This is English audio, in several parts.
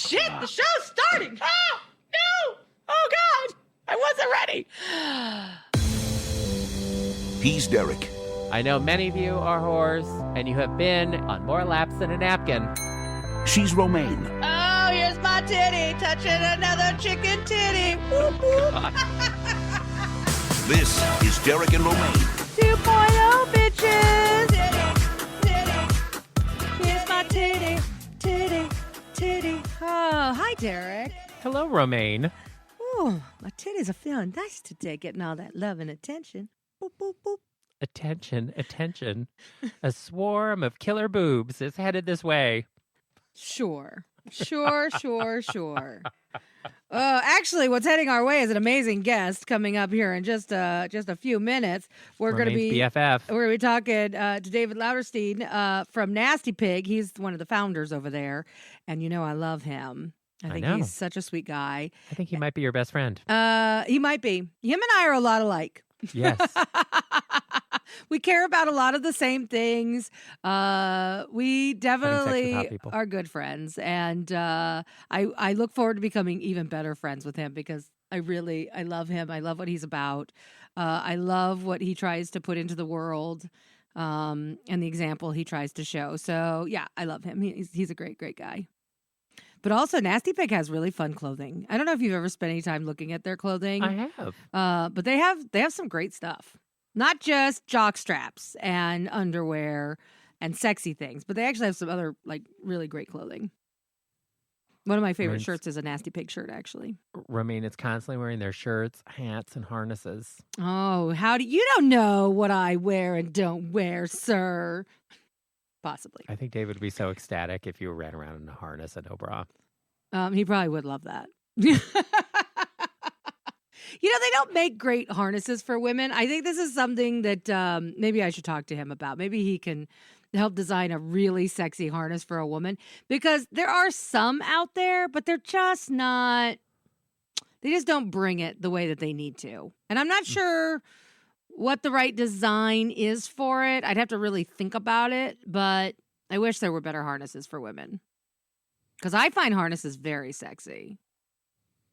shit, the show's starting. Oh, no. Oh, God. I wasn't ready. He's Derek. I know many of you are whores, and you have been on more laps than a napkin. She's Romaine. Oh, here's my titty touching another chicken titty. Whoop, whoop. This is Derek and Romaine. 2.0, bitches. Titty. Here's my titty. Oh, hi, Derek. Hello, Romaine. Oh, my titties are feeling nice today, getting all that love and attention. Boop, boop, boop. Attention. A swarm of killer boobs is headed this way. Sure. Actually, what's heading our way is an amazing guest coming up here in just a few minutes. We're going to be BFF. We're going to be talking to David Lautertein from Nasty Pig. He's one of the founders over there, and you know I love him. I think he's such a sweet guy. I think he might be your best friend. He might be. Him and I are a lot alike. Yes. We care about a lot of the same things. We definitely are good friends. And I look forward to becoming even better friends with him because I love him. I love what he's about. I love what he tries to put into the world and the example he tries to show. So, yeah, I love him. He's a great, great guy. But also, Nasty Pig has really fun clothing. I don't know if you've ever spent any time looking at their clothing. I have. But they have some great stuff. Not just jock straps and underwear and sexy things, but they actually have some other, like, really great clothing. One of my favorite shirts is a Nasty Pig shirt, actually. Romaine is constantly wearing their shirts, hats, and harnesses. Oh, you don't know what I wear and don't wear, sir. Possibly. I think David would be so ecstatic if you ran around in a harness and no bra. He probably would love that. You know, they don't make great harnesses for women. I think this is something that maybe I should talk to him about. Maybe he can help design a really sexy harness for a woman. Because there are some out there, but they're just not, they just don't bring it the way that they need to. And I'm not sure what the right design is for it. I'd have to really think about it. But I wish there were better harnesses for women. Because I find harnesses very sexy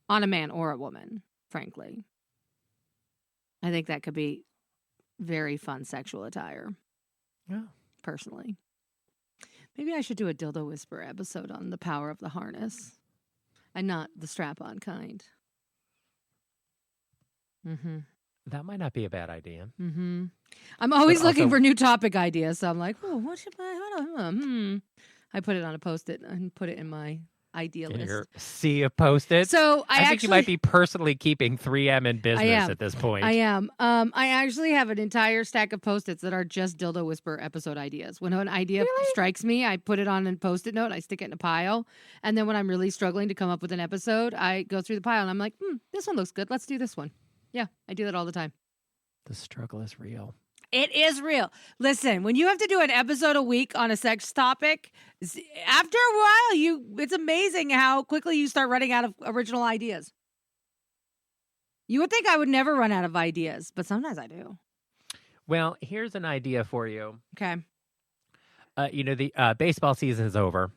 on a man or a woman. Frankly, I think that could be very fun sexual attire. Yeah. Personally. Maybe I should do a Dildo Whisperer episode on the power of the harness and not the strap-on kind. Mm-hmm. That might not be a bad idea. Mm-hmm. I'm always looking for new topic ideas, so I'm like, oh, what should I? I put it on a Post-it and put it in my idea list. Your sea of Post-its. So I think you might be personally keeping 3M in business at this point. I am. I actually have an entire stack of Post-its that are just Dildo Whisperer episode ideas. When an idea strikes me, I put it on a Post-it note, I stick it in a pile, and then when I'm really struggling to come up with an episode, I go through the pile and I'm like, this one looks good. Let's do this one. Yeah, I do that all the time. The struggle is real. It is real. Listen, when you have to do an episode a week on a sex topic, after a while, it's amazing how quickly you start running out of original ideas. You would think I would never run out of ideas, but sometimes I do. Well, here's an idea for you. Okay. The baseball season is over.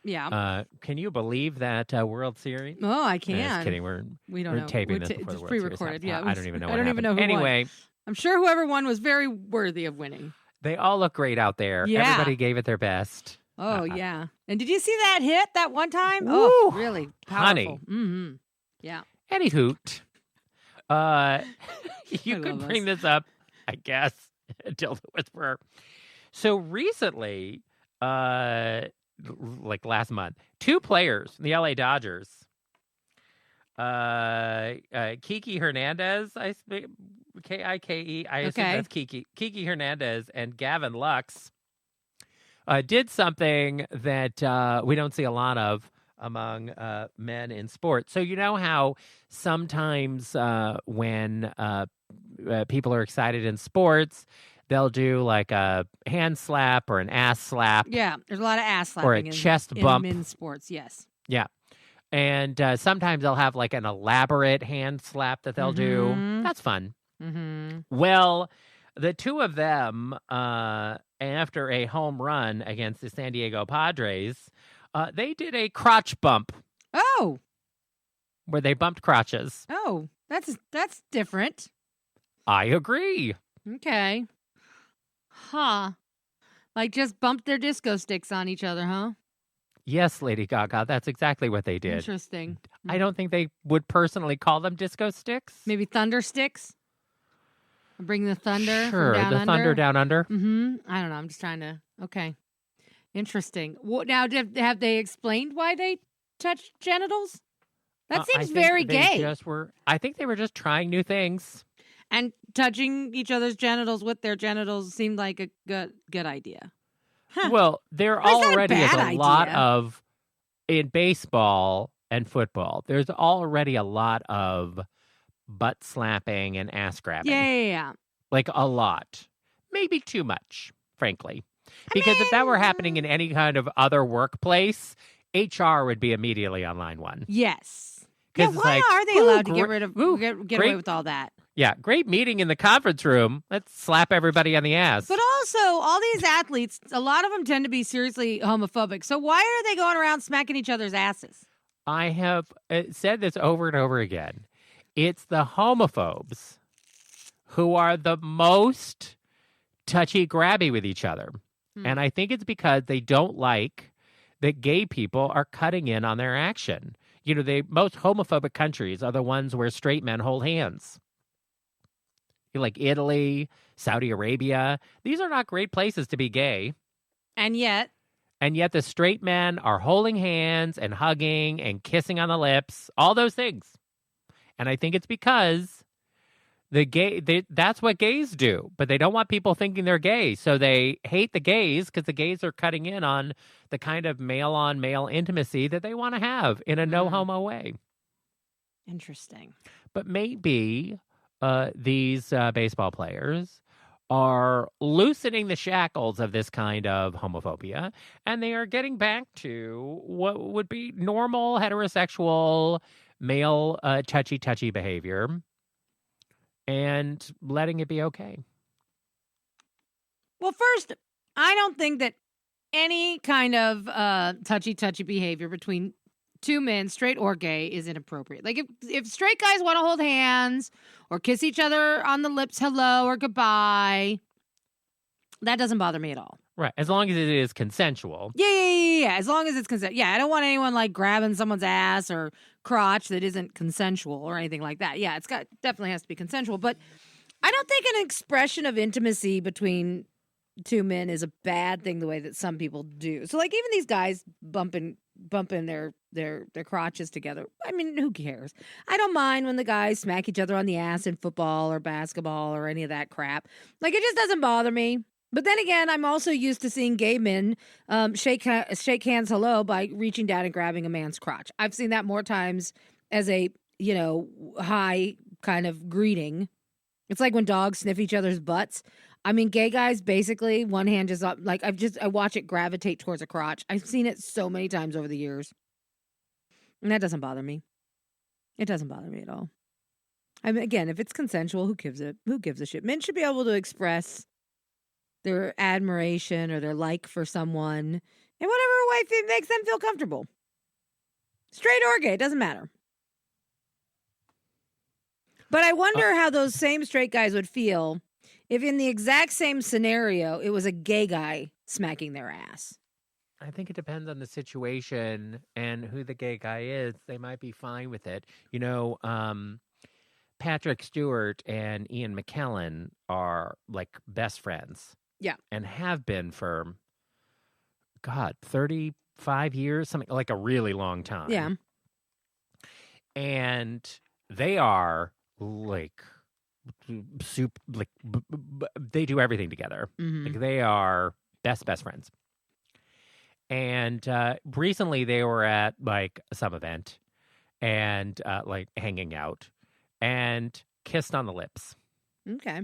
Yeah. Can you believe that World Series? Oh, I can. Just kidding. We don't we're know. taping this before the World Series. Pre-recorded. Yeah. I don't even know. I don't even know who anyway. won. I'm sure whoever won was very worthy of winning. They all look great out there. Yeah. Everybody gave it their best. Oh, yeah. And did you see that hit that one time? Woo. Oh, really powerful. Honey. Mm-hmm. Yeah. Any hoot. You could bring this up, I guess, Dildo Whisperer. So recently, like last month, 2 players in the LA Dodgers, Kiki Hernandez, Kike, I assume that's Kiki Hernandez, and Gavin Lux did something that we don't see a lot of among men in sports. So you know how sometimes when people are excited in sports, they'll do like a hand slap or an ass slap. Yeah, there's a lot of ass slapping or a chest bump in men's sports. Yes. Yeah. And sometimes they'll have like an elaborate hand slap that they'll do. That's fun. Mm-hmm. Well, the 2 of them, after a home run against the San Diego Padres, they did a crotch bump. Oh, where they bumped crotches. oh, that's different. I agree. Okay. Huh. Like just bumped their disco sticks on each other, huh? Yes, Lady Gaga, that's exactly what they did. Interesting. I don't think they would personally call them disco sticks. Maybe thunder sticks? Bring the thunder Sure, from down the under? thunder down under. Mm-hmm. I don't know. I'm just trying to... Okay. Interesting. Now, have they explained why they touched genitals? That seems very gay. I think they were just trying new things. And touching each other's genitals with their genitals seemed like a good idea. Huh. Well, there Why is that a already is bad a lot idea? of, in baseball and football, there's already a lot of butt slapping and ass grabbing. Yeah. Like a lot. Maybe too much, frankly. Because if mean, that were happening in any kind of other workplace, HR would be immediately on line one. Yes. Yeah, It's why like, are they allowed to get rid of get away great- with all that? Yeah, great meeting in the conference room. Let's slap everybody on the ass. But also, all these athletes, a lot of them tend to be seriously homophobic. So why are they going around smacking each other's asses? I have said this over and over again. It's the homophobes who are the most touchy-grabby with each other. And I think it's because they don't like that gay people are cutting in on their action. You know, the most homophobic countries are the ones where straight men hold hands. Like Italy, Saudi Arabia. These are not great places to be gay. And yet the straight men are holding hands and hugging and kissing on the lips, all those things. And I think it's because that's what gays do, but they don't want people thinking they're gay. So they hate the gays because the gays are cutting in on the kind of male-on-male intimacy that they want to have in a no-homo way. Interesting. But maybe these baseball players are loosening the shackles of this kind of homophobia, and they are getting back to what would be normal heterosexual male touchy behavior and letting it be okay. Well, first, I don't think that any kind of touchy behavior between two men, straight or gay, is inappropriate. Like if straight guys want to hold hands or kiss each other on the lips, hello or goodbye, that doesn't bother me at all. Right, as long as it is consensual. Yeah. As long as it's consent. Yeah, I don't want anyone like grabbing someone's ass or crotch that isn't consensual or anything like that. Yeah, definitely has to be consensual. But I don't think an expression of intimacy between two men is a bad thing the way that some people do. So like even these guys bumping their crotches together. I mean, who cares? I don't mind when the guys smack each other on the ass in football or basketball or any of that crap. Like it just doesn't bother me. But then again, I'm also used to seeing gay men shake hands hello by reaching down and grabbing a man's crotch. I've seen that more times as a, high kind of greeting. It's like when dogs sniff each other's butts. I mean, gay guys, basically, one hand is up. Like, I watch it gravitate towards a crotch. I've seen it so many times over the years. And that doesn't bother me. It doesn't bother me at all. I mean, again, if it's consensual, who gives a shit? Men should be able to express their admiration or their like for someone in whatever way makes them feel comfortable. Straight or gay, it doesn't matter. But I wonder how those same straight guys would feel if in the exact same scenario, it was a gay guy smacking their ass. I think it depends on the situation and who the gay guy is. They might be fine with it. Patrick Stewart and Ian McKellen are like best friends. Yeah. And have been for, 35 years, something like a really long time. Yeah. And they are like, they do everything together. Mm-hmm. Like they are best friends. And recently they were at like some event and like hanging out and kissed on the lips. Okay.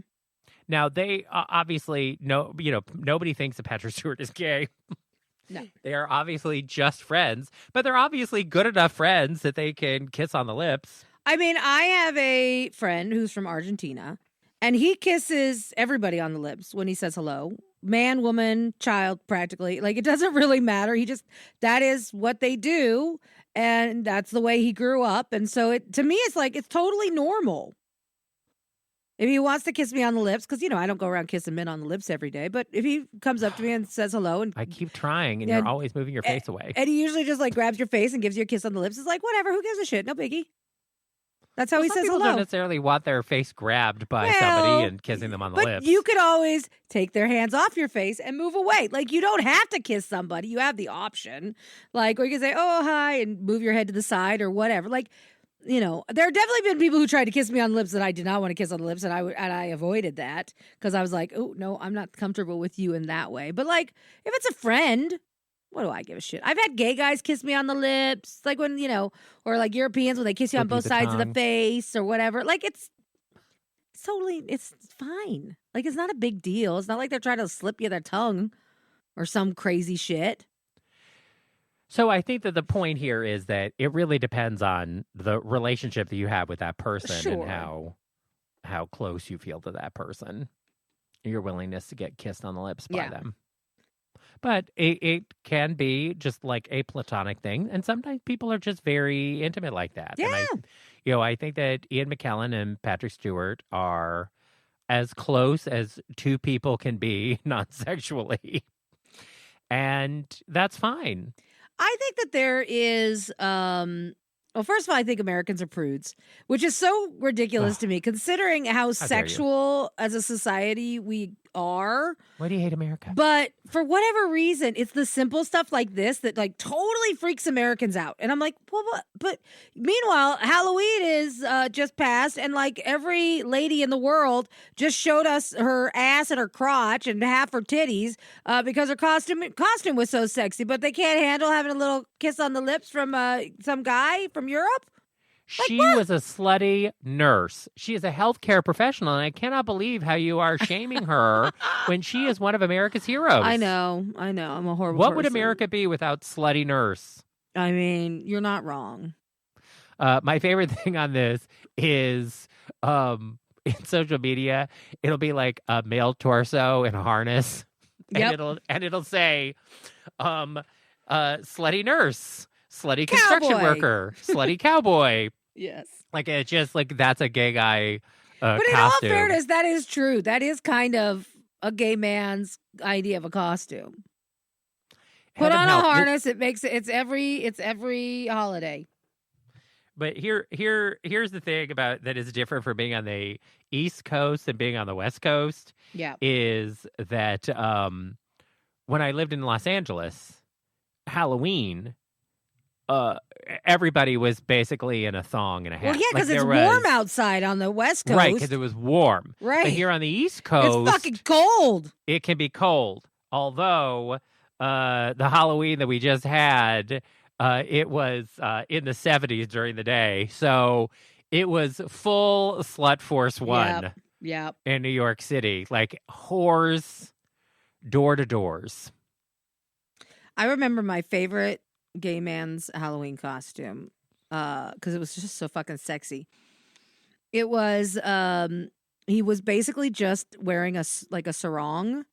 Now they obviously nobody thinks that Patrick Stewart is gay. No. They are obviously just friends, but they're obviously good enough friends that they can kiss on the lips. I mean, I have a friend who's from Argentina, and he kisses everybody on the lips when he says hello. Man, woman, child, practically. Like, it doesn't really matter. That is what they do. And that's the way he grew up. And so to me, it's like, it's totally normal. If he wants to kiss me on the lips, because, I don't go around kissing men on the lips every day, but if he comes up to me and says hello, and I keep trying, and you're always moving your face away. And he usually just like grabs your face and gives you a kiss on the lips. It's like, whatever, who gives a shit? No biggie. That's how he says people hello. Don't necessarily want their face grabbed by somebody and kissing them on the lips. But you could always take their hands off your face and move away. Like, you don't have to kiss somebody. You have the option. Like, or you can say, oh, hi, and move your head to the side or whatever. Like, there have definitely been people who tried to kiss me on the lips that I did not want to kiss on the lips, and I avoided that because I was like, oh, no, I'm not comfortable with you in that way. But, like, if it's a friend, what do I give a shit? I've had gay guys kiss me on the lips, like when, or like Europeans when they kiss you on both sides of the face or whatever. Like, it's fine. Like, it's not a big deal. It's not like they're trying to slip you their tongue or some crazy shit. So I think that the point here is that it really depends on the relationship that you have with that person and how close you feel to that person, your willingness to get kissed on the lips by them. But it can be just like a platonic thing, and sometimes people are just very intimate like that. Yeah. And I think that Ian McKellen and Patrick Stewart are as close as two people can be non-sexually, and that's fine. I think that there is, well, first of all, I think Americans are prudes, which is so ridiculous to me, considering how sexual as a society we are. Why do you hate America? But for whatever reason, it's the simple stuff like this that like totally freaks Americans out. And I'm like, well, what? But meanwhile, Halloween is just passed, and like every lady in the world just showed us her ass and her crotch and half her titties because her costume was so sexy. But they can't handle having a little kiss on the lips from some guy from Europe. She was a slutty nurse. She is a healthcare professional, and I cannot believe how you are shaming her when she is one of America's heroes. I know. I'm a horrible What person. would America be without slutty nurse? I mean, you're not wrong. My favorite thing on this is in social media, it'll be like a male torso in a harness, and it'll say, slutty nurse, slutty construction worker, slutty cowboy. Yes. Like, it's just like, that's a gay guy But in costume. all fairness, that is true. That is kind of a gay man's idea of a costume. Put on a harness. It's every holiday. But here's the thing about that is different from being on the East Coast and being on the West Coast. Yeah. Is that when I lived in Los Angeles, Halloween, everybody was basically in a thong and a hat. Well, yeah, because it's warm outside on the West Coast. Right, because it was warm. Right. But here on the East Coast, it's fucking cold. It can be cold. Although the Halloween that we just had, it was in the 70s during the day. So it was full Slut Force 1 in New York City. Like whores, door to doors. I remember my favorite gay man's Halloween costume because it was just so fucking sexy. It was he was basically just wearing a sarong,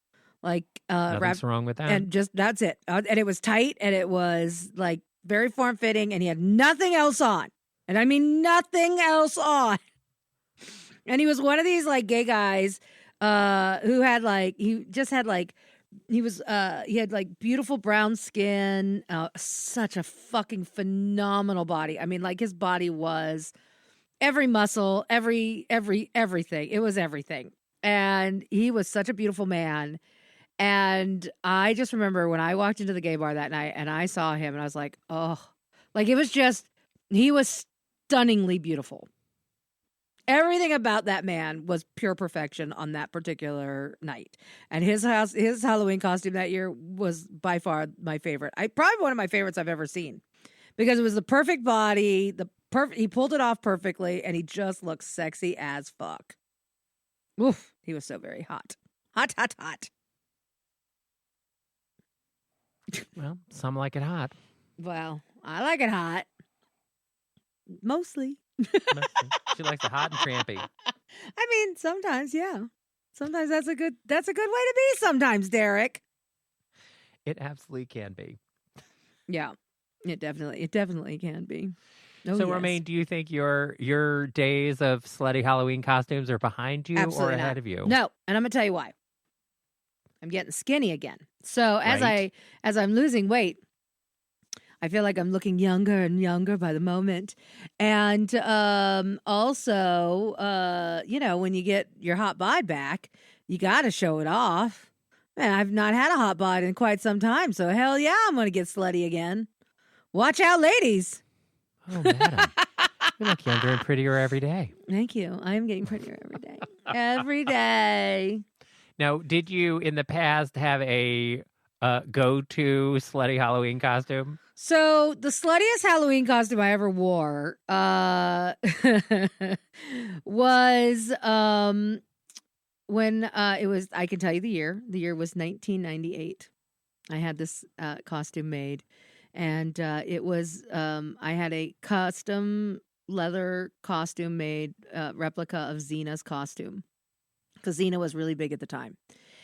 like nothing's wrong with that, and just that's it. And it was tight, and it was like very form fitting, and he had nothing else on, and I mean nothing else on. And he was one of these like gay guys who had like he had like beautiful brown skin, such a fucking phenomenal body. I mean, like his body was every muscle, everything. It was everything. And he was such a beautiful man. And I just remember when I walked into the gay bar that night and I saw him and I was like, oh, like it was just, he was stunningly beautiful. Everything about that man was pure perfection on that particular night. And his Halloween costume that year was by far my favorite. Probably one of my favorites I've ever seen because it was the perfect body, he pulled it off perfectly, and he just looked sexy as fuck. Oof, he was so very hot. Hot. Well, some like it hot. Well, I like it hot. Mostly. She likes it hot and trampy. I mean, sometimes, yeah. Sometimes that's a good way to be sometimes, Derek. It absolutely can be. Yeah. It definitely can be. Oh, So, yes. Romaine, do you think your days of slutty Halloween costumes are behind you Absolutely or ahead not. of you? No, and I'm gonna tell you why. I'm getting skinny again. So Right. as I'm losing weight, I feel like I'm looking younger and younger by the moment. And also, when you get your hot bod back, you got to show it off. Man, I've not had a hot bod in quite some time. So hell yeah, I'm going to get slutty again. Watch out, ladies. Oh, madam. You look younger and prettier every day. Thank you. I am getting prettier every day. Every day. Now, did you in the past have a go-to slutty Halloween costume? So the sluttiest Halloween costume I ever wore was when it was, I can tell you the year. The year was 1998. I had this costume made, and it was I had a custom leather costume made, replica of Xena's costume, because Xena was really big at the time.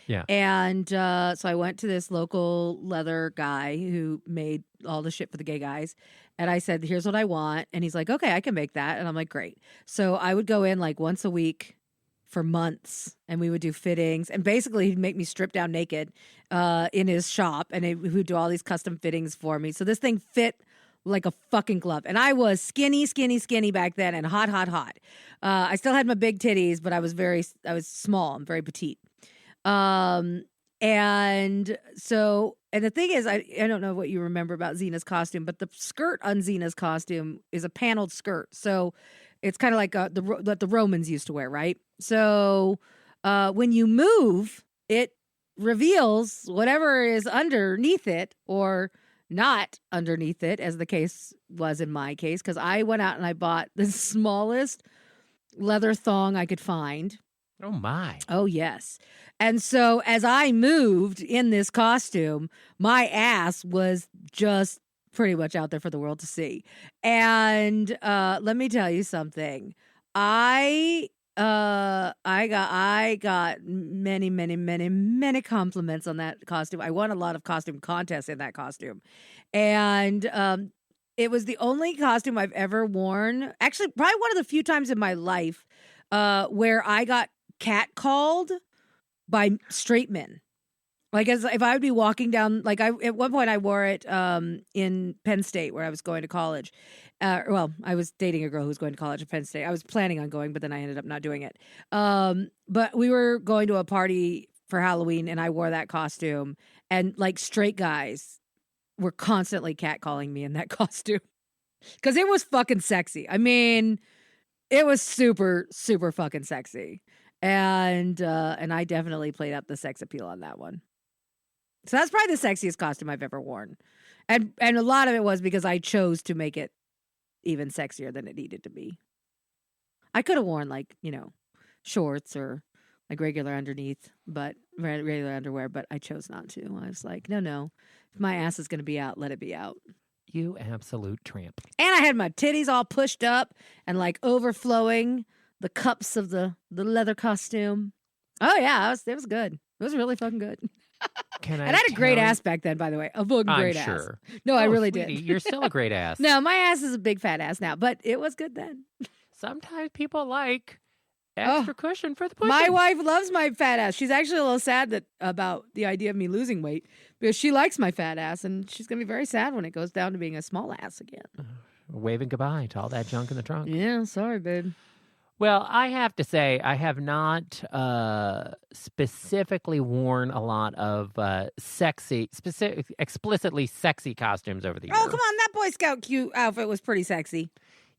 Yeah. And so I went to this local leather guy who made all the shit for the gay guys. And I said, here's what I want. And he's like, okay, I can make that. And I'm like, great. So I would go in like once a week for months, and we would do fittings. And basically he'd make me strip down naked in his shop, and he would do all these custom fittings for me. So this thing fit like a fucking glove. And I was skinny back then, and hot. I still had my big titties, but I was small. I'm very petite. And the thing is, I don't know what you remember about Xena's costume, but the skirt on Xena's costume is a paneled skirt. So it's kind of like what the Romans used to wear, right? So when you move, it reveals whatever is underneath it or not underneath it, as the case was in my case, because I went out and I bought the smallest leather thong I could find. Oh, my. Oh, yes. And so as I moved in this costume, my ass was just pretty much out there for the world to see. And let me tell you something. I got many compliments on that costume. I won a lot of costume contests in that costume. And it was the only costume I've ever worn. Actually, probably one of the few times in my life where I got catcalled by straight men. Like, as if I would be walking down, like at one point I wore it in Penn State where I was going to college. Well, I was dating a girl who was going to college at Penn State. I was planning on going, but then I ended up not doing it. But we were going to a party for Halloween, and I wore that costume, and like straight guys were constantly catcalling me in that costume because it was fucking sexy. I mean, it was super fucking sexy. And I definitely played up the sex appeal on that one. So that's probably the sexiest costume I've ever worn. And a lot of it was because I chose to make it even sexier than it needed to be. I could have worn like, shorts or like regular underwear, but I chose not to. I was like, no. If my ass is going to be out, let it be out. You absolute tramp. And I had my titties all pushed up and like overflowing the cups of the leather costume. Oh yeah, it was good. It was really fucking good. And I had a great ass back then, by the way. A fucking great ass. Sure. No, I really sweetie, did. You're still a great ass. No, my ass is a big fat ass now, but it was good then. Sometimes people like extra cushion for the pushing. My wife loves my fat ass. She's actually a little sad about the idea of me losing weight because she likes my fat ass, and she's going to be very sad when it goes down to being a small ass again. Waving goodbye to all that junk in the trunk. Yeah, sorry, babe. Well, I have to say, I have not specifically worn a lot of explicitly sexy costumes over the years. Oh, come on. That Boy Scout cute outfit was pretty sexy.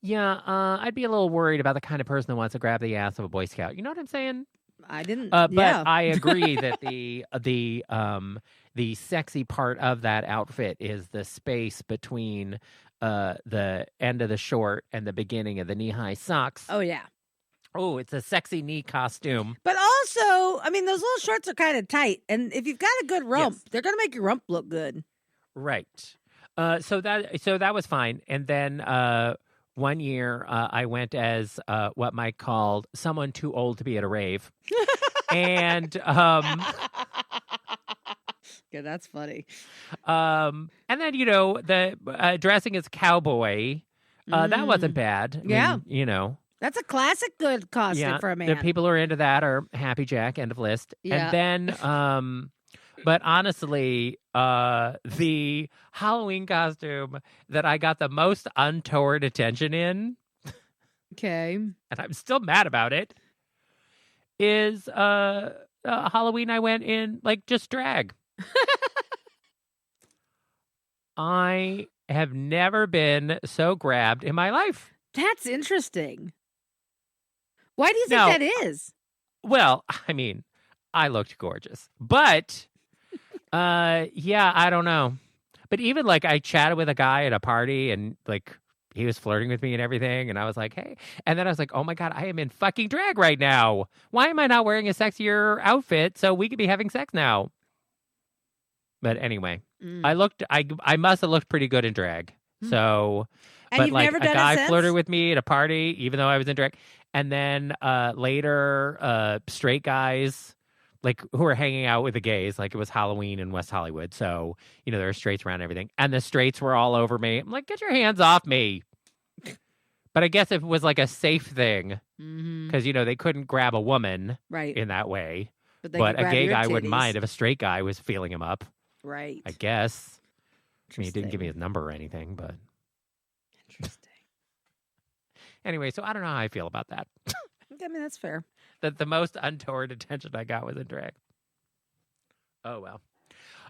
Yeah, I'd be a little worried about the kind of person that wants to grab the ass of a Boy Scout. You know what I'm saying? I didn't. But yeah. I agree that the sexy part of that outfit is the space between the end of the short and the beginning of the knee-high socks. Oh, yeah. Oh, it's a sexy knee costume. But also, I mean, those little shorts are kind of tight. And if you've got a good rump, Yes. they're going to make your rump look good. Right. So that was fine. And then one year I went as what Mike called someone too old to be at a rave. And Yeah, that's funny. And then, the dressing as cowboy, that wasn't bad. I Yeah. mean, That's a classic good costume for a the man. people who are into that are Happy Jack, end of list. Yeah. And then, but honestly, the Halloween costume that I got the most untoward attention in, Okay. and I'm still mad about it, is Halloween I went in, like, just drag. I have never been so grabbed in my life. That's interesting. Why do you think that is? Well, I mean, I looked gorgeous. But, yeah, I don't know. But even, like, I chatted with a guy at a party and, like, he was flirting with me and everything. And I was like, hey. And then I was like, oh, my God, I am in fucking drag right now. Why am I not wearing a sexier outfit so we could be having sex now? But anyway, I must have looked pretty good in drag. So, and but you've like never done a guy it since? flirted with me at a party, even though I was in drag. And then later, straight guys, like who were hanging out with the gays, like it was Halloween in West Hollywood. So, there were straights around and everything. And the straights were all over me. I'm like, get your hands off me. But I guess it was like a safe thing because, they couldn't grab a woman in that way. But a gay guy wouldn't mind if a straight guy was feeling him up. Right. I guess. I mean, he didn't give me his number or anything, but. Interesting. Anyway, so I don't know how I feel about that. I mean, that's fair. That the most untoward attention I got was in drag. Oh, well.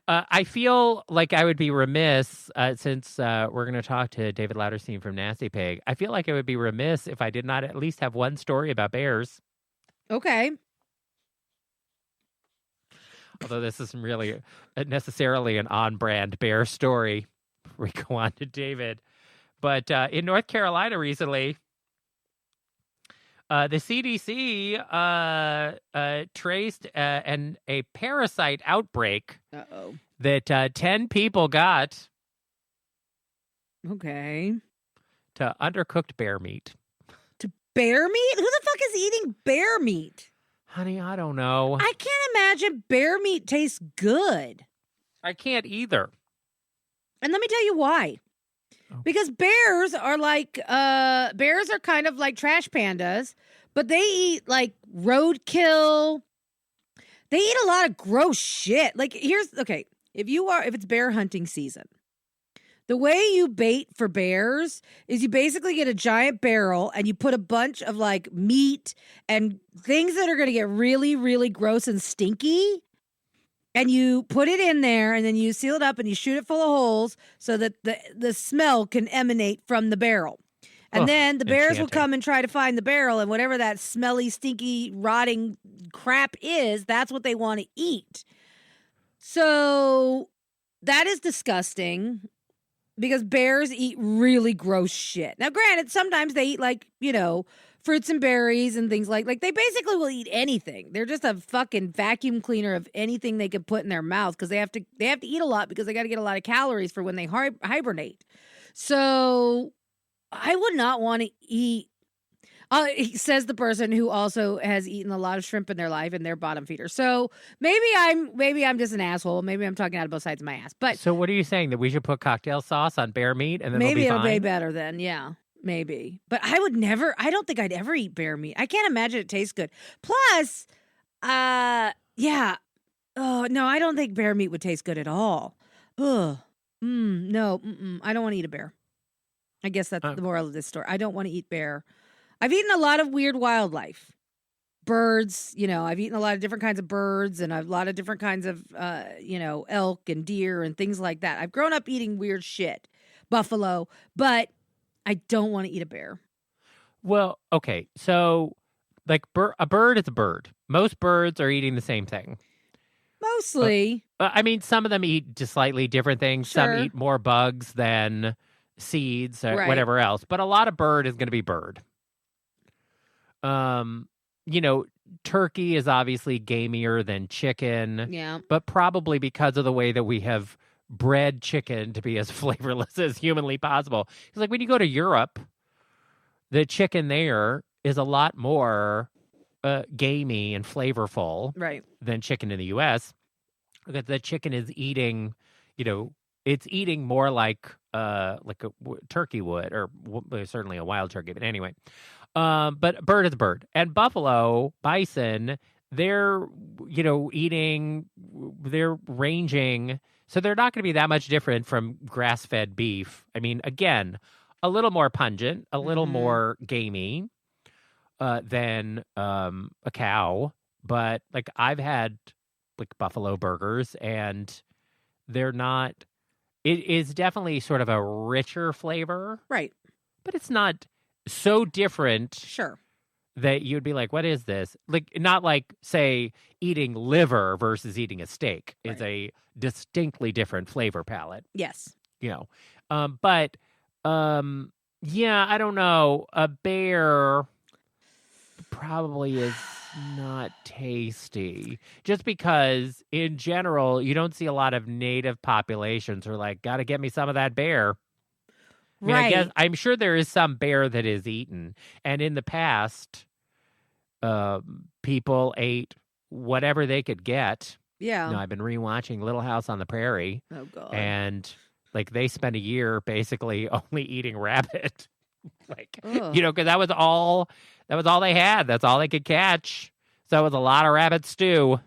I feel like I would be remiss, since we're going to talk to David Lautertein from Nasty Pig. I feel like I would be remiss if I did not at least have one story about bears. Okay. Although this isn't really necessarily an on-brand bear story. We go on to David. But in North Carolina recently, the CDC traced a parasite outbreak that 10 people got to undercooked bear meat. To bear meat? Who the fuck is eating bear meat? Honey, I don't know. I can't imagine bear meat tastes good. I can't either. And let me tell you why. Because bears are kind of like trash pandas, but they eat like roadkill. They eat a lot of gross shit. Like if it's bear hunting season, the way you bait for bears is you basically get a giant barrel and you put a bunch of like meat and things that are going to get really, really gross and stinky. And you put it in there and then you seal it up and you shoot it full of holes so that the smell can emanate from the barrel. And then the bears will come and try to find the barrel, and whatever that smelly, stinky, rotting crap is, that's what they want to eat. So that is disgusting because bears eat really gross shit. Now, granted, sometimes they eat fruits and berries and things like they basically will eat anything. They're just a fucking vacuum cleaner of anything they can put in their mouth because they have to eat a lot because they got to get a lot of calories for when they hibernate. So I would not want to eat. Says the person who also has eaten a lot of shrimp in their life and they're bottom feeders. So maybe I'm just an asshole. Maybe I'm talking out of both sides of my ass. But so what are you saying, that we should put cocktail sauce on bear meat and then maybe it'll be better then? Yeah. Maybe. But I don't think I'd ever eat bear meat. I can't imagine it tastes good. Plus, yeah. Oh, no, I don't think bear meat would taste good at all. Ugh. No, I don't want to eat a bear. I guess that's the moral of this story. I don't want to eat bear. I've eaten a lot of weird wildlife. Birds, I've eaten a lot of different kinds of birds and a lot of different kinds of, elk and deer and things like that. I've grown up eating weird shit. Buffalo, but I don't want to eat a bear. Well, okay. So, like, a bird is a bird. Most birds are eating the same thing. Mostly. I mean, some of them eat just slightly different things. Sure. Some eat more bugs than seeds or whatever else. But a lot of bird is going to be bird. Turkey is obviously gamier than chicken. Yeah. But probably because of the way that we have bred chicken to be as flavorless as humanly possible. It's like when you go to Europe, the chicken there is a lot more gamey and flavorful than chicken in the U.S. Because the chicken is eating, it's eating more like a turkey would, or certainly a wild turkey. But anyway, but bird is bird. And buffalo, bison, they're, eating, they're ranging. So they're not going to be that much different from grass-fed beef. I mean, again, a little more pungent, a little more gamey than a cow. But like I've had like buffalo burgers, and they're not. It is definitely sort of a richer flavor, right? But it's not so different. Sure. That you'd be like, what is this? Like, not like, say, eating liver versus eating a steak is a distinctly different flavor palette. Yes. But I don't know. A bear probably is not tasty. Just because, in general, you don't see a lot of native populations who are like, gotta get me some of that bear. I mean, right. I'm sure there is some bear that is eaten. And in the past, people ate whatever they could get. Yeah. I've been rewatching Little House on the Prairie. Oh, God. And, like, they spent a year basically only eating rabbit. Because that was all they had. That's all they could catch. So it was a lot of rabbit stew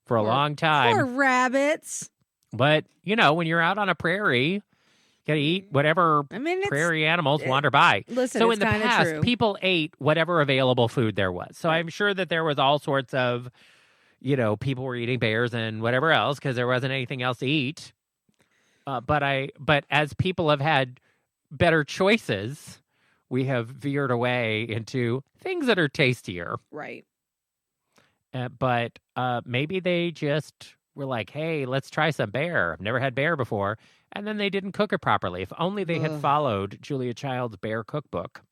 for a long time. Poor rabbits. But, when you're out on a prairie, got to eat whatever prairie animals wander by. Listen, so it's in the past, true. People ate whatever available food there was. So I'm sure that there was all sorts of, people were eating bears and whatever else because there wasn't anything else to eat. But as people have had better choices, we have veered away into things that are tastier. Right. But maybe they just were like, hey, let's try some bear. I've never had bear before. And then they didn't cook it properly. If only they had followed Julia Child's bear cookbook.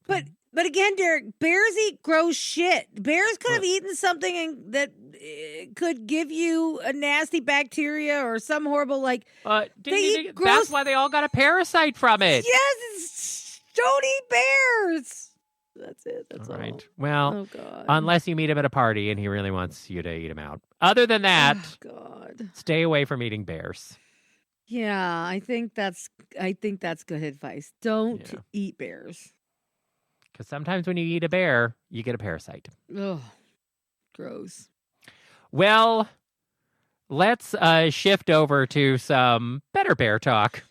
But again, Derek, bears eat gross shit. Bears could have eaten something that could give you a nasty bacteria or some horrible, they eat gross. That's why they all got a parasite from it. Yes, don't eat bears. That's it. That's all. Right. Well, unless you meet him at a party and he really wants you to eat him out. Other than that, stay away from eating bears. Yeah, I think that's good advice. Don't eat bears. Because sometimes when you eat a bear, you get a parasite. Ugh, gross. Well, let's shift over to some better bear talk.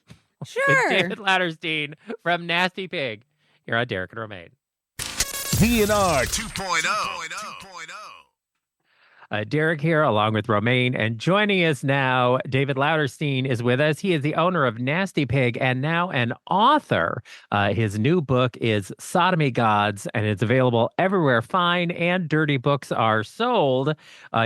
Sure. With David Lauterstein from Nasty Pig here on Derek and Romaine. DNR 2.0. Derek here, along with Romaine, and joining us now, David Lauterstein is with us. He is the owner of Nasty Pig and now an author. His new book is Sodomy Gods, and it's available everywhere fine and dirty books are sold.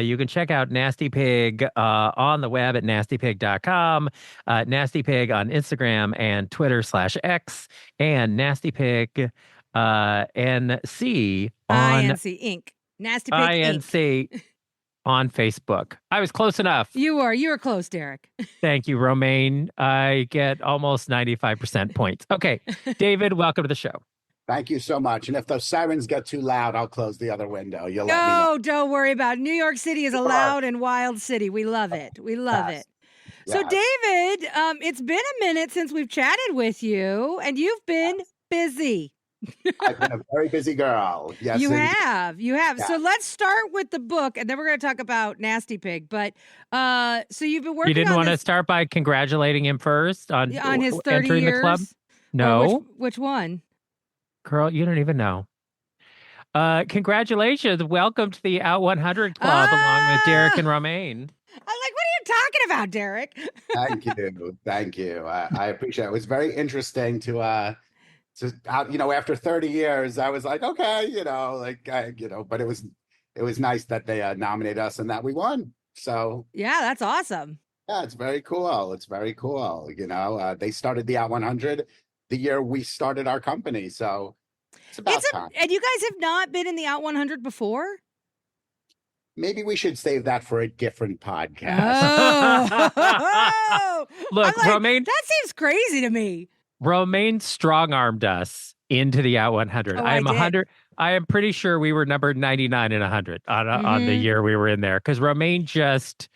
You can check out Nasty Pig on the web at nastypig.com, Nasty Pig on Instagram and Twitter/X, and Nasty Pig NC on INC Inc. Nasty Pig INC on Facebook. I was close enough. You were close, Derek. Thank you, Romaine. I get almost 95% points. Okay, David, welcome to the show. Thank you so much. And if those sirens get too loud, I'll close the other window. You'll let me know. Don't worry about it. New York City is a loud and wild city. We love it. We love it. So, David, it's been a minute since we've chatted with you, and you've been busy. I've been a very busy girl. Yes, you have. Yeah. So let's start with the book, and then we're going to talk about Nasty Pig. But so you've been working. You didn't want to start by congratulating him first on his 30 entering years? the club? No. Which one? Girl, you don't even know. Congratulations! Welcome to the Out 100 Club, along with Derek and Romaine. I'm like, what are you talking about, Derek? Thank you. I appreciate it. It was very interesting to after 30 years, I was like, okay, but it was nice that they nominated us and that we won. So yeah, that's awesome. Yeah, it's very cool. They started the Out 100 the year we started our company. So it's about time. And you guys have not been in the Out 100 before? Maybe we should save that for a different podcast. Oh. Look, like, Romaine, that seems crazy to me. Romaine strong-armed us into the Out 100. Oh, I I am did. 100. I am pretty sure we were numbered 99 and 100 on the Mhm. year we were in there, because Romaine just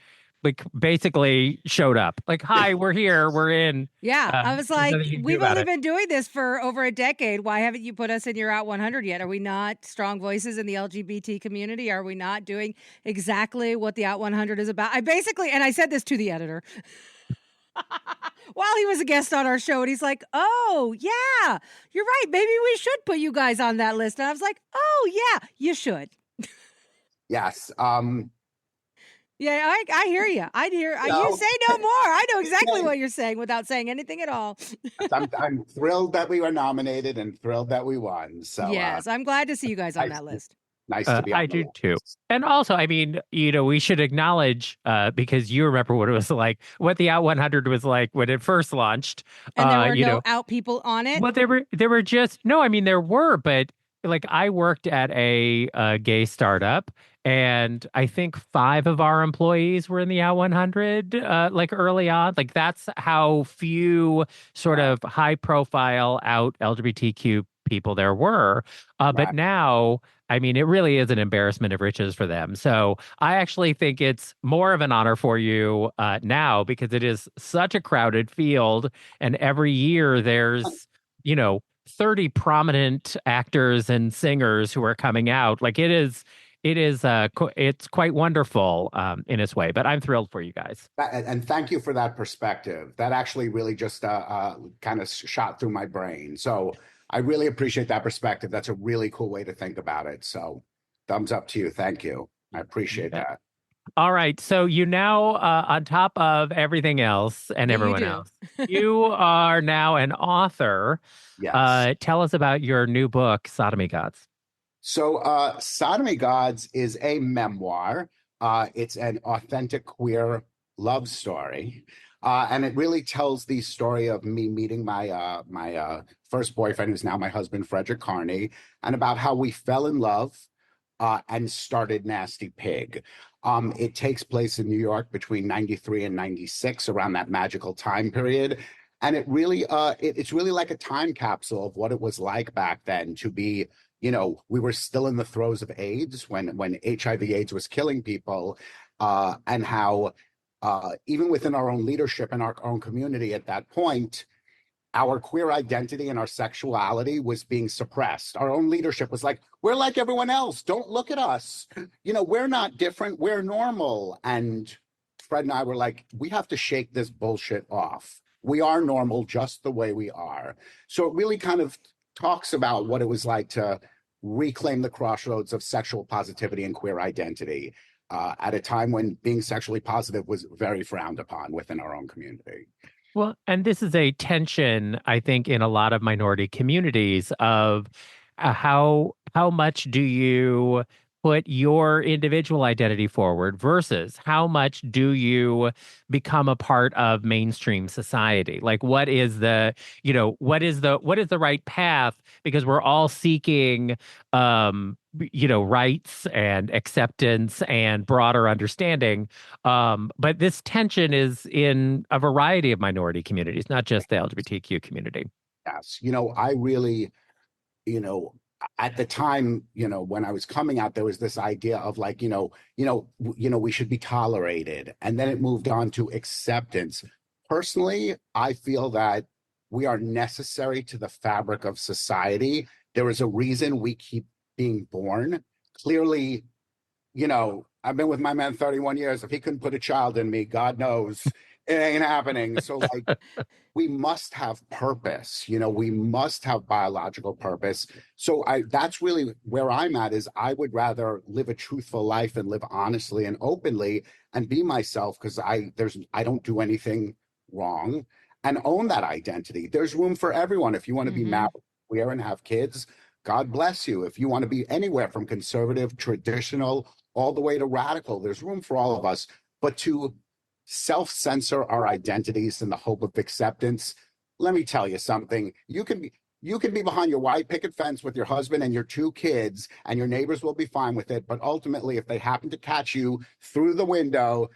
like basically showed up. Like, hi, we're here, we're in. Yeah, I was There's like, nothing you can do we've about only it. been doing this for over a decade. Why haven't you put us in your Out 100 yet? Are we not strong voices in the LGBT community? Are we not doing exactly what the Out 100 is about? I basically, and I said this to the editor while he was a guest on our show, and he's like, oh, yeah, you're right. Maybe we should put you guys on that list. And I was like, oh, yeah, you should. Yes. Yeah, I hear you. I hear You you know, say no more. I know exactly yeah, what you're saying without saying anything at all. I'm thrilled that we were nominated and thrilled that we won. So Yes, I'm glad to see you guys on nice, that list. nice to be I on the do too. list. And also, I mean, we should acknowledge, because you remember what it was like, what the Out 100 was like when it first launched. And there were You no know, out people on it. well, there were just no. I mean, there were, but like I worked at a gay startup, and I think 5 of our employees were in the Out 100, like early on. Like that's how few sort of high profile out LGBTQ people there were. But Right. now, I mean, it really is an embarrassment of riches for them. So I actually think it's more of an honor for you now, because it is such a crowded field, and every year there's, 30 prominent actors and singers who are coming out. Like it's quite wonderful in its way. But I'm thrilled for you guys. And thank you for that perspective. That actually really just kind of shot through my brain. So I really appreciate that perspective. That's a really cool way to think about it. So thumbs up to you. Thank you. I appreciate Yeah. that. All right. So you now, on top of everything else and That you everyone do. else, you are now an author. Yes. Tell us about your new book, Sodomy Gods. So Sodomy Gods is a memoir. It's an authentic queer love story. And it really tells the story of me meeting my first boyfriend, who's now my husband, Frederick Carney, and about how we fell in love and started Nasty Pig. It takes place in New York between 93 and 96, around that magical time period. And it really, it's really like a time capsule of what it was like back then to be, we were still in the throes of AIDS when HIV/AIDS was killing people, and how even within our own leadership and our own community at that point, our queer identity and our sexuality was being suppressed. Our own leadership was like, we're like everyone else. Don't look at us. We're not different. We're normal. And Fred and I were like, we have to shake this bullshit off. We are normal just the way we are. So it really kind of talks about what it was like to reclaim the crossroads of sexual positivity and queer identity at a time when being sexually positive was very frowned upon within our own community. Well, and this is a tension, I think, in a lot of minority communities of how much do you put your individual identity forward versus how much do you become a part of mainstream society? Like what is the right path? Because we're all seeking rights and acceptance and broader understanding. But this tension is in a variety of minority communities, not just the LGBTQ community. Yes. I really, you know, at the time, when I was coming out, there was this idea of like, we should be tolerated. And then it moved on to acceptance. Personally, I feel that we are necessary to the fabric of society. There is a reason we keep being born. Clearly, I've been with my man 31 years. If he couldn't put a child in me, God knows it ain't happening. So like, we must have purpose, we must have biological purpose. So that's really where I'm at, is I would rather live a truthful life and live honestly and openly and be myself, because I don't do anything wrong, and own that identity. There's room for everyone. If you want to be married, queer, and have kids, God bless you. If you want to be anywhere from conservative, traditional, all the way to radical, there's room for all of us. But to self-censor our identities in the hope of acceptance, let me tell you something. You can be behind your white picket fence with your husband and your 2 kids, and your neighbors will be fine with it. But ultimately, if they happen to catch you through the window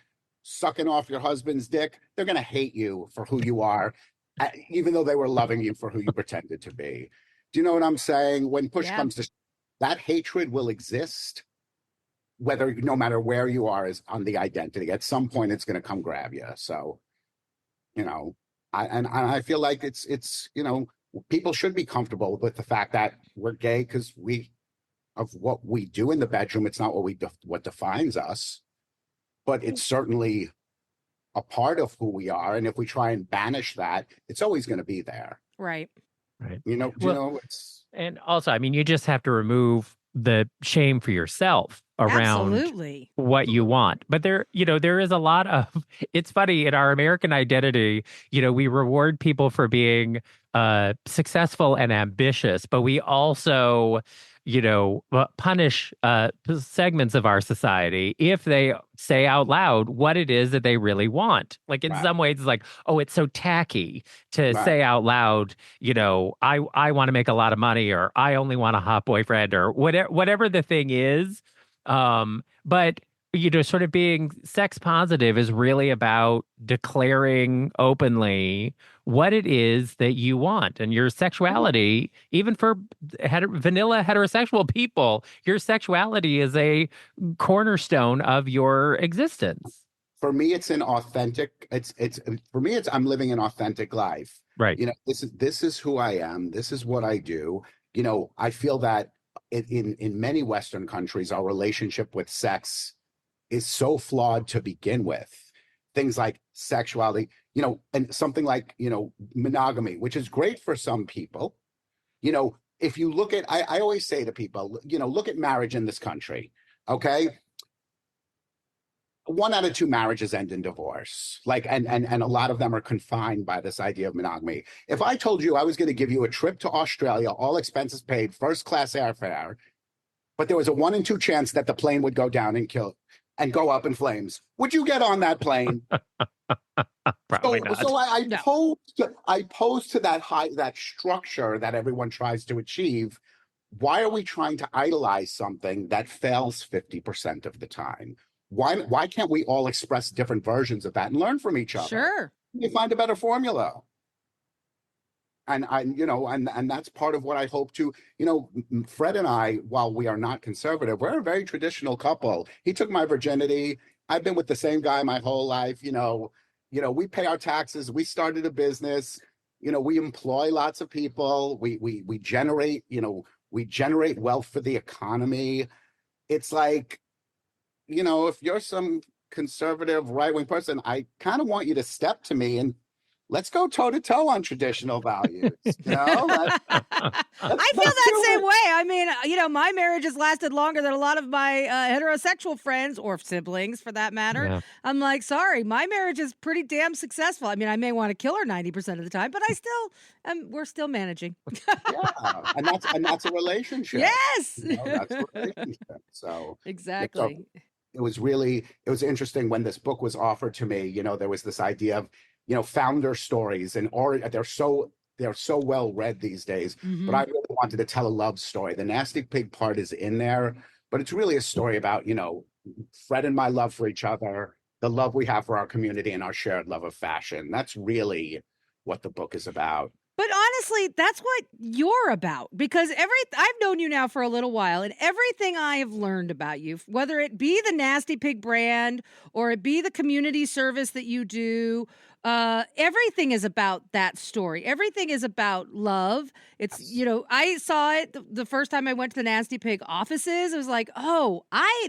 sucking off your husband's dick, they're going to hate you for who you are, even though they were loving you for who you pretended to be. Do you know what I'm saying? When push Yeah. comes to that hatred will exist, whether no matter where you are is on the identity. At some point, it's going to come grab you. So, you know, I feel like it's people should be comfortable with the fact that we're gay because we of what we do in the bedroom. It's not what defines us, but it's certainly a part of who we are. And if we try and banish that, it's always going to be there. Right. Right. It's And also, I mean, you just have to remove the shame for yourself around Absolutely. what you want. But there is a lot of, it's funny in our American identity, we reward people for being successful and ambitious, but we also, punish segments of our society if they say out loud what it is that they really want. Like in some ways, it's like, oh, it's so tacky to say out loud, I want to make a lot of money, or I only want a hot boyfriend, or whatever the thing is. But sort of being sex positive is really about declaring openly what it is that you want, and your sexuality, even for vanilla heterosexual people, your sexuality is a cornerstone of your existence. For me, it's an authentic. For me, it's I'm living an authentic life. Right. This is who I am. This is what I do. I feel that in many Western countries, our relationship with sex is so flawed to begin with. Things like sexuality, and something like, monogamy, which is great for some people. If you look at, I always say to people, look at marriage in this country, okay? 1 out of 2 marriages end in divorce. And a lot of them are confined by this idea of monogamy. If I told you I was going to give you a trip to Australia, all expenses paid, first class airfare, but there was a 1 in 2 chance that the plane would go down and go up in flames, would you get on that plane? Probably not. So I pose to that structure that everyone tries to achieve. Why are we trying to idolize something that fails 50% of the time? Why can't we all express different versions of that and learn from each other? Sure. You find a better formula. And that's part of what I hope to, Fred and I, while we are not conservative, we're a very traditional couple. He took my virginity. I've been with the same guy my whole life. We pay our taxes. We started a business. We employ lots of people. We generate, we generate wealth for the economy. It's like, if you're some conservative right-wing person, I kind of want you to step to me and let's go toe-to-toe on traditional values. I feel that same way. I mean, my marriage has lasted longer than a lot of my heterosexual friends, or siblings for that matter. Yeah. I'm like, sorry, my marriage is pretty damn successful. I mean, I may want to kill her 90% of the time, but we're still managing. Yeah, and that's a relationship. Yes, that's a relationship. So exactly. It was interesting when this book was offered to me. There was this idea of founder stories, and they're so well read these days. Mm-hmm. But I really wanted to tell a love story. The nasty pig part is in there, but it's really a story about Fred and my love for each other, the love we have for our community, and our shared love of fashion. That's really what the book is about. But honestly, that's what you're about, because I've known you now for a little while, and everything I have learned about you, whether it be the Nasty Pig brand or it be the community service that you do, everything is about that story. Everything is about love. It's, I saw it the first time I went to the Nasty Pig offices. It was like,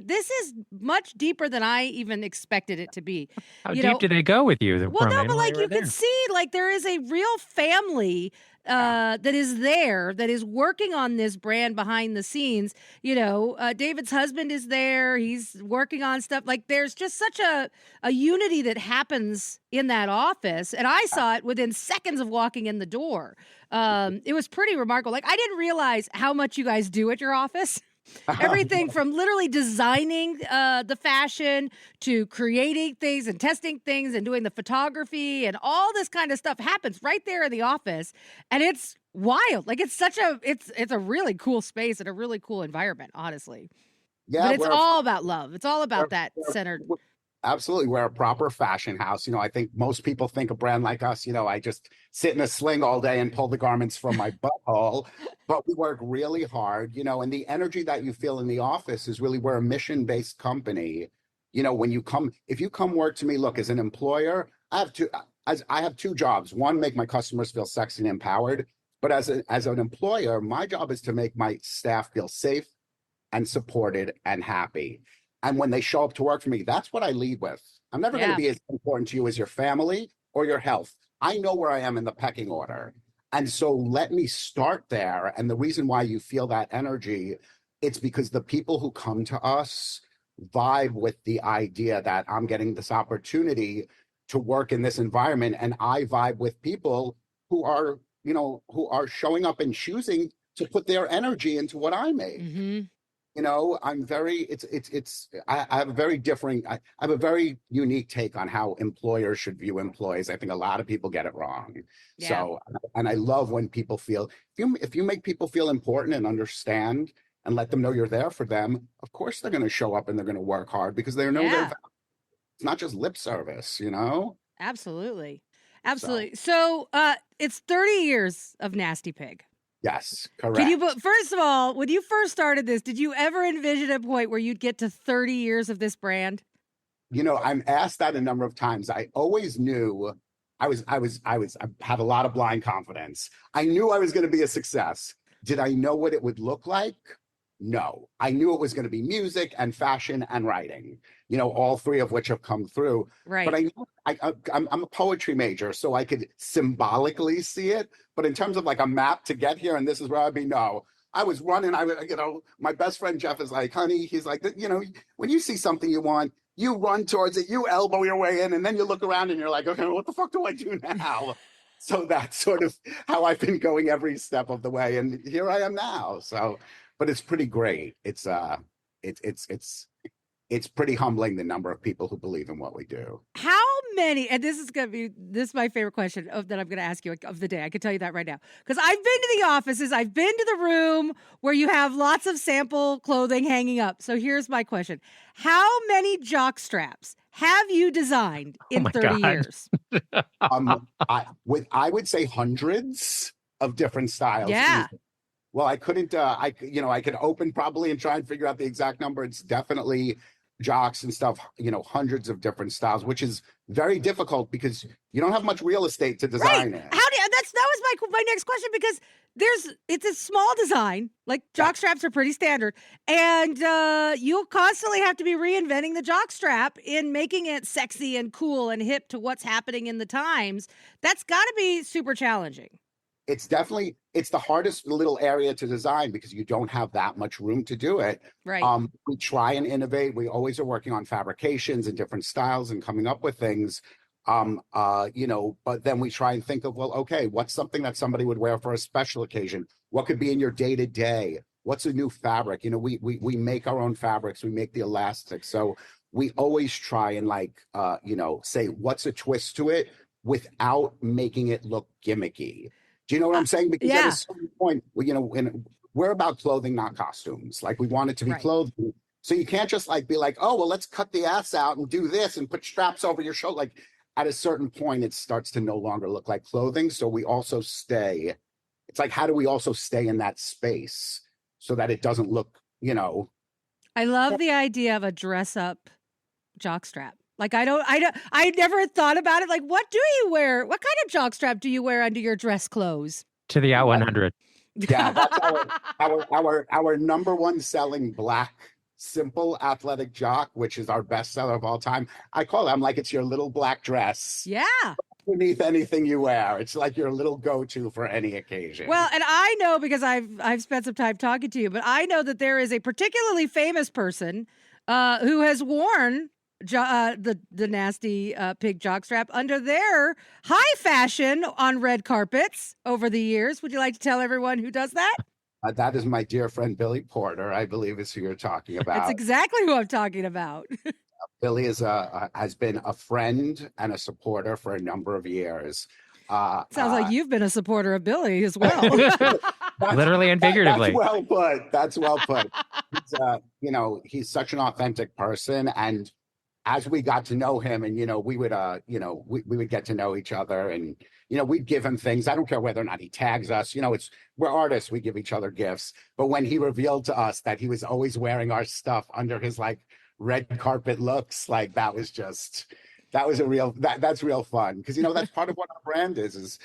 this is much deeper than I even expected it to be. How deep did they go with you? Well, no, but you can see, there is a real family that is there, that is working on this brand behind the scenes. David's husband is there. He's working on stuff. There's just such a unity that happens in that office. And I saw it within seconds of walking in the door. It was pretty remarkable. I didn't realize how much you guys do at your office. Everything from literally designing the fashion to creating things and testing things and doing the photography and all this kind of stuff happens right there in the office. And it's wild. It's a really cool space and a really cool environment, honestly. Yeah, but it's all about love. It's all about that centered. Absolutely. We're a proper fashion house. I think most people think a brand like us, I just sit in a sling all day and pull the garments from my butthole, but we work really hard, and the energy that you feel in the office is really, we're a mission-based company. If you come work to me, look, as an employer, I have two jobs. One, make my customers feel sexy and empowered. But as an employer, my job is to make my staff feel safe and supported and happy. And when they show up to work for me, that's what I lead with. I'm never going to be as important to you as your family or your health. I know where I am in the pecking order. And so let me start there. And the reason why you feel that energy, it's because the people who come to us vibe with the idea that I'm getting this opportunity to work in this environment. And I vibe with people who are, who are showing up and choosing to put their energy into what I make. Mm-hmm. I'm very, I have a very different, I have a very unique take on how employers should view employees. I think a lot of people get it wrong. Yeah. So, and I love when people feel, if you make people feel important and understand and let them know you're there for them, of course they're going to show up and they're going to work hard because they know they're, it's not just lip service, Absolutely. Absolutely. So it's 30 years of Nasty Pig. Yes, correct. First of all, when you first started this, did you ever envision a point where you'd get to 30 years of this brand? I'm asked that a number of times. I always knew I had a lot of blind confidence. I knew I was going to be a success. Did I know what it would look like? No. I knew it was going to be music and fashion and writing, all three of which have come through. Right. But I'm a poetry major, so I could symbolically see it. But in terms of like a map to get here, and this is where I'd be, no. I was running, my best friend Jeff is like, honey, he's like, when you see something you want, you run towards it, you elbow your way in, and then you look around and you're like, okay, what the fuck do I do now? So that's sort of how I've been going every step of the way. And here I am now. So, but it's pretty great. It's pretty humbling, the number of people who believe in what we do. How many, and this is my favorite question that I'm going to ask you of the day. I can tell you that right now. Because I've been to the offices, I've been to the room where you have lots of sample clothing hanging up. So here's my question. How many jock straps have you designed in 30 years? I would say hundreds of different styles. Yeah. Well, I couldn't, I could open probably and try and figure out the exact number. It's definitely jocks and stuff, hundreds of different styles, which is very difficult because you don't have much real estate to design it. That was my next question, because it's a small design, like jock straps are pretty standard, and you'll constantly have to be reinventing the jock strap in making it sexy and cool and hip to what's happening in the times. That's got to be super challenging. It's the hardest little area to design because you don't have that much room to do it. Right. We try and innovate. We always are working on fabrications and different styles and coming up with things. But then we try and think of, well, okay, what's something that somebody would wear for a special occasion? What could be in your day to day? What's a new fabric? We make our own fabrics. We make the elastics. So we always try and say, what's a twist to it without making it look gimmicky. Do you know what I'm saying? Because at a certain point, we're about clothing, not costumes. Like, we want it to be clothing. So you can't just be like, oh, well, let's cut the ass out and do this and put straps over your shoulder. Like, at a certain point, it starts to no longer look like clothing. So we also stay. It's like, how do we also stay in that space so that it doesn't look, I love the idea of a dress up jockstrap. Like, I never thought about it. Like, what do you wear? What kind of jockstrap do you wear under your dress clothes? To the Out 100. Yeah, that's our number one selling black, simple athletic jock, which is our best seller of all time. I call it, I'm like, it's your little black dress. Yeah. Underneath anything you wear. It's like your little go-to for any occasion. Well, and I know, because I've spent some time talking to you, but I know that there is a particularly famous person who has worn the nasty pig jockstrap under their high fashion on red carpets over the years. Would you like to tell everyone who does that? That is my dear friend Billy Porter, I believe is who you're talking about. That's exactly who I'm talking about. Billy has been a friend and a supporter for a number of years. Sounds like you've been a supporter of Billy as well. Literally and figuratively. That's well put. He's such an authentic person, and as we got to know him, and we would we would get to know each other, and we'd give him things. I don't care whether or not he tags us. We're artists, we give each other gifts. But when he revealed to us that he was always wearing our stuff under his like red carpet looks, like that's real fun, because that's part of what our brand is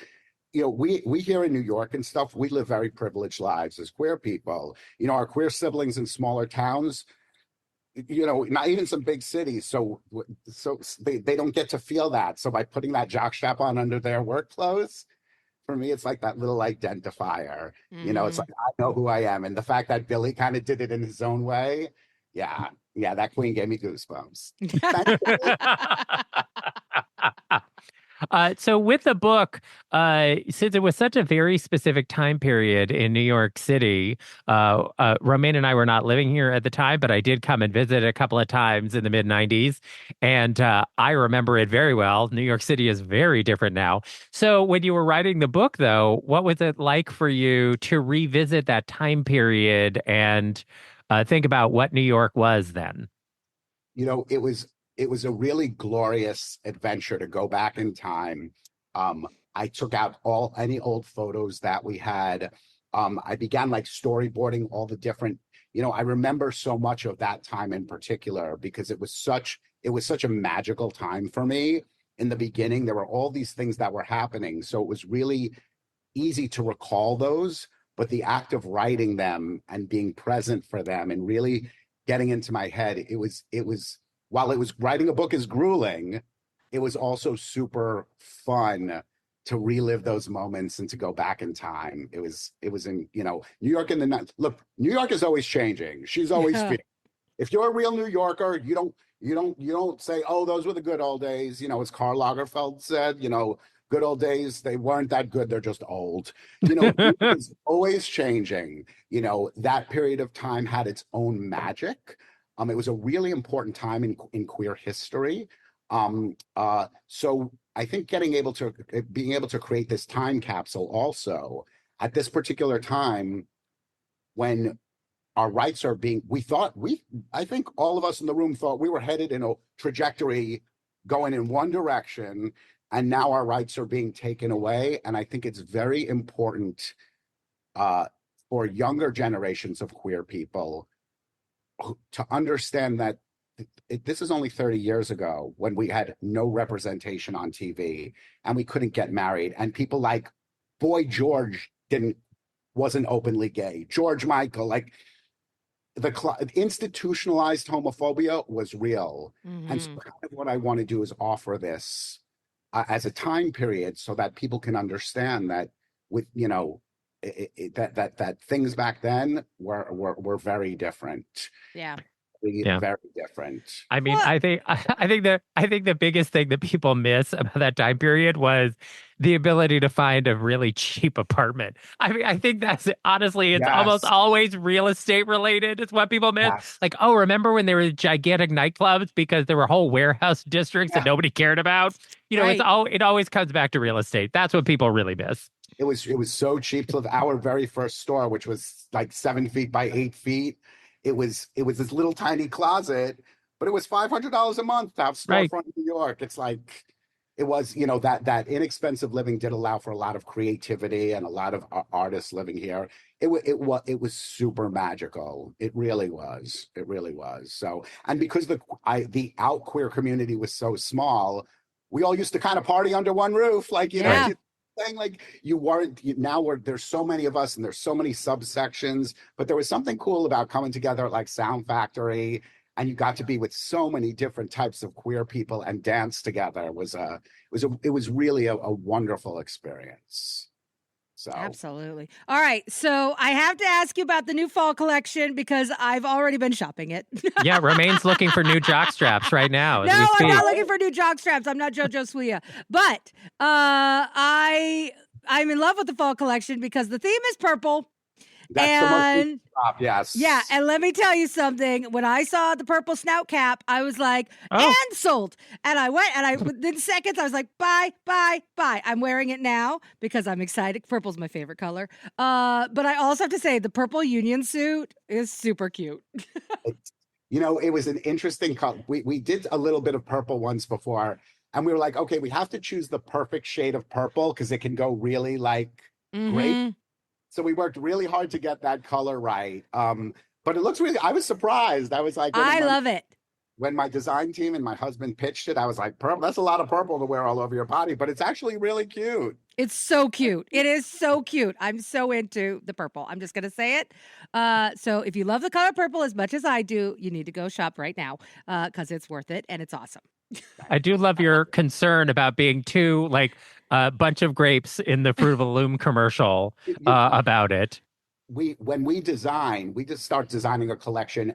we here in New York and stuff, we live very privileged lives as queer people. Our queer siblings in smaller towns, not even some big cities. So they don't get to feel that. So by putting that jockstrap on under their work clothes, for me, it's like that little identifier. It's like, I know who I am. And the fact that Billy kind of did it in his own way. Yeah. Yeah. That queen gave me goosebumps. So with the book, since it was such a very specific time period in New York City, Romaine and I were not living here at the time, but I did come and visit a couple of times in the mid 90s. And I remember it very well. New York City is very different now. So when you were writing the book, though, what was it like for you to revisit that time period and think about what New York was then? It was a really glorious adventure to go back in time. I took out any old photos that we had. I began like storyboarding all the different, I remember so much of that time in particular because it was such a magical time for me. In the beginning, there were all these things that were happening. So it was really easy to recall those, but the act of writing them and being present for them and really getting into my head, it was while it was writing a book is grueling, it was also super fun to relive those moments and to go back in time. It was in, New York in the night. Look, New York is always changing. She's always if you're a real New Yorker, you don't say, oh, those were the good old days. As Karl Lagerfeld said, good old days, they weren't that good. They're just old. It's always changing. That period of time had its own magic. It was a really important time in queer history. So I think being able to create this time capsule also at this particular time when our rights are I think all of us in the room thought we were headed in a trajectory going in one direction, and now our rights are being taken away. And I think it's very important for younger generations of queer people to understand that this is only 30 years ago when we had no representation on TV and we couldn't get married, and people like Boy George wasn't openly gay. George Michael, like the institutionalized homophobia was real. And so kind of what I want to do is offer this as a time period so that people can understand that with that things back then were very different. Yeah. Very different. I mean, I think the biggest thing that people miss about that time period was the ability to find a really cheap apartment. I mean, I think that's honestly, it's almost always real estate related. It's what people miss. Yes. Like, oh, remember when there were gigantic nightclubs because there were whole warehouse districts that nobody cared about? Right. It always comes back to real estate. That's what people really miss. It was so cheap. So our very first store, which was like 7 feet by 8 feet, it was this little tiny closet, but it was $500 a month to have storefront in New York. It's like it was, that inexpensive living did allow for a lot of creativity and a lot of artists living here. It was super magical. It really was. It really was. So, and because the out queer community was so small, we all used to kind of party under one roof, like saying, like there's so many of us and there's so many subsections, but there was something cool about coming together at like Sound Factory, and you got to be with so many different types of queer people and dance together. It was really a wonderful experience. So absolutely. All right. So I have to ask you about the new fall collection because I've already been shopping it. Yeah, Romaine's looking for new jock straps right now. No, I'm not looking for new jock straps. I'm not JoJo Suia. But I'm in love with the fall collection because the theme is purple. That's the most top, yes. Yeah, and let me tell you something. When I saw the purple snout cap, I was like, and sold. And I went, and within seconds, I was like, buy. I'm wearing it now because I'm excited. Purple's my favorite color. But I also have to say, the purple union suit is super cute. It was an interesting color. We did a little bit of purple once before, and we were like, okay, we have to choose the perfect shade of purple because it can go really like grape. Mm-hmm. So we worked really hard to get that color right. But it looks really, I was surprised. I was like, I love it. when my design team and my husband pitched it, I was like, purple, that's a lot of purple to wear all over your body, but it's actually really cute. It's so cute. It is so cute. I'm so into the purple. I'm just going to say it. So if you love the color purple as much as I do, you need to go shop right now because it's worth it and it's awesome. I do love your concern about being too like a bunch of grapes in the Fruit of the Loom commercial about it. When we design, we just start designing a collection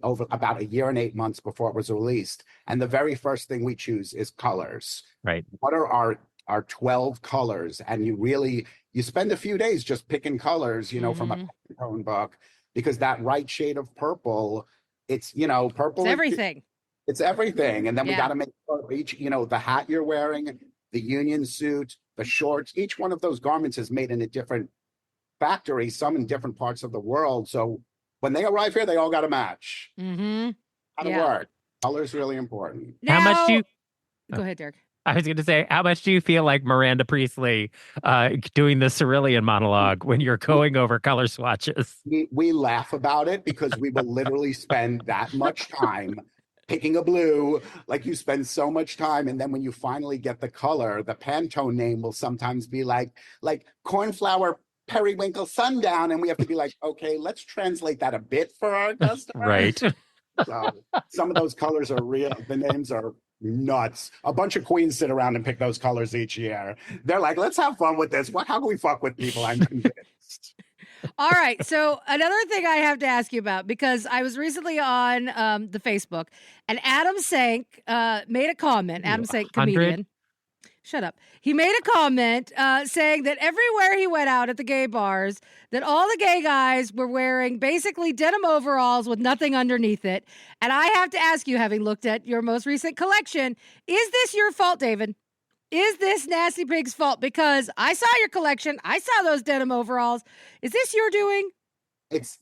over about a year and 8 months before it was released. And the very first thing we choose is colors. Right. What are our 12 colors? And you spend a few days just picking colors, from a tone book, because that right shade of purple, it's, purple. It's everything. It's everything. And then we got to make sure each, the hat you're wearing, the union suit, the shorts, each one of those garments is made in a different factory, some in different parts of the world. So when they arrive here, they all got to match. Mm-hmm. How to work. Color is really important. Now, how much do you... Go ahead, Derek. I was going to say, how much do you feel like Miranda Priestley doing the Cerulean monologue when you're going over color swatches? We laugh about it because we will literally spend that much time picking a blue, like you spend so much time, and then when you finally get the color, the Pantone name will sometimes be like cornflower periwinkle sundown, and we have to be like, okay, let's translate that a bit for our customers. Right. So some of those colors are real. The names are nuts. A bunch of queens sit around and pick those colors each year. They're like, let's have fun with this. How can we fuck with people? I'm convinced. All right. So another thing I have to ask you about, because I was recently on the Facebook and Adam Sank made a comment. Adam Sank, comedian. Shut up. He made a comment saying that everywhere he went out at the gay bars, that all the gay guys were wearing basically denim overalls with nothing underneath it. And I have to ask you, having looked at your most recent collection, is this your fault, David? Is this Nasty Pig's fault? Because I saw your collection. I saw those denim overalls. Is this your doing? It's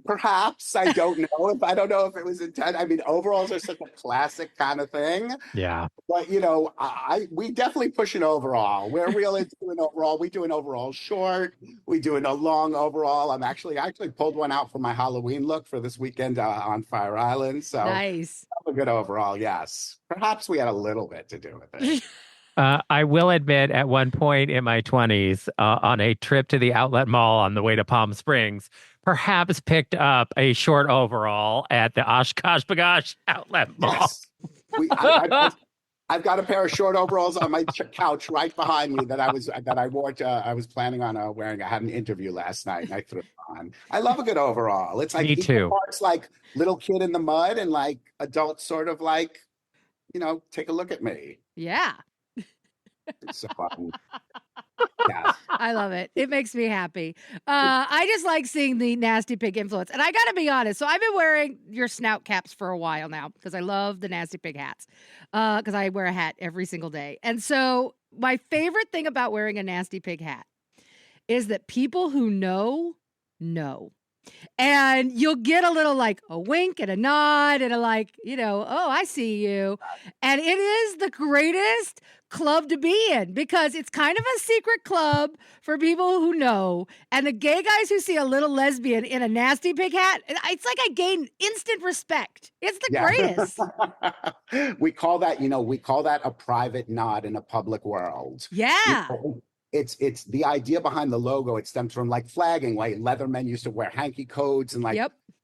perhaps, I don't know. I don't know if it was intended. I mean, overalls are such a classic kind of thing. Yeah. But we definitely push an overall. We're real into an overall. We do an overall short. We do a long overall. I actually pulled one out for my Halloween look for this weekend on Fire Island. So nice. A good overall. Yes. Perhaps we had a little bit to do with it. I will admit, at one point in my 20s, on a trip to the outlet mall on the way to Palm Springs, perhaps picked up a short overall at the Oshkosh Bagosh outlet mall. Yes. I've got a pair of short overalls on my couch right behind me that I wore. I was planning on wearing. I had an interview last night, and I threw it on. I love a good overall. It's like me too. Parts like little kid in the mud, and like adult sort of like, take a look at me. Yeah. It's so fun. Yes. I love it. It makes me happy. I just like seeing the Nasty Pig influence. And I got to be honest. So I've been wearing your snout caps for a while now because I love the Nasty Pig hats because I wear a hat every single day. And so my favorite thing about wearing a Nasty Pig hat is that people who know. And you'll get a little like a wink and a nod and a like, oh, I see you. And it is the greatest club to be in because it's kind of a secret club for people who know. And the gay guys who see a little lesbian in a Nasty Pig hat, it's like I gain instant respect. It's the greatest. We call that a private nod in a public world. Yeah. It's the idea behind the logo. It stems from like flagging, like Leathermen used to wear hanky codes, and like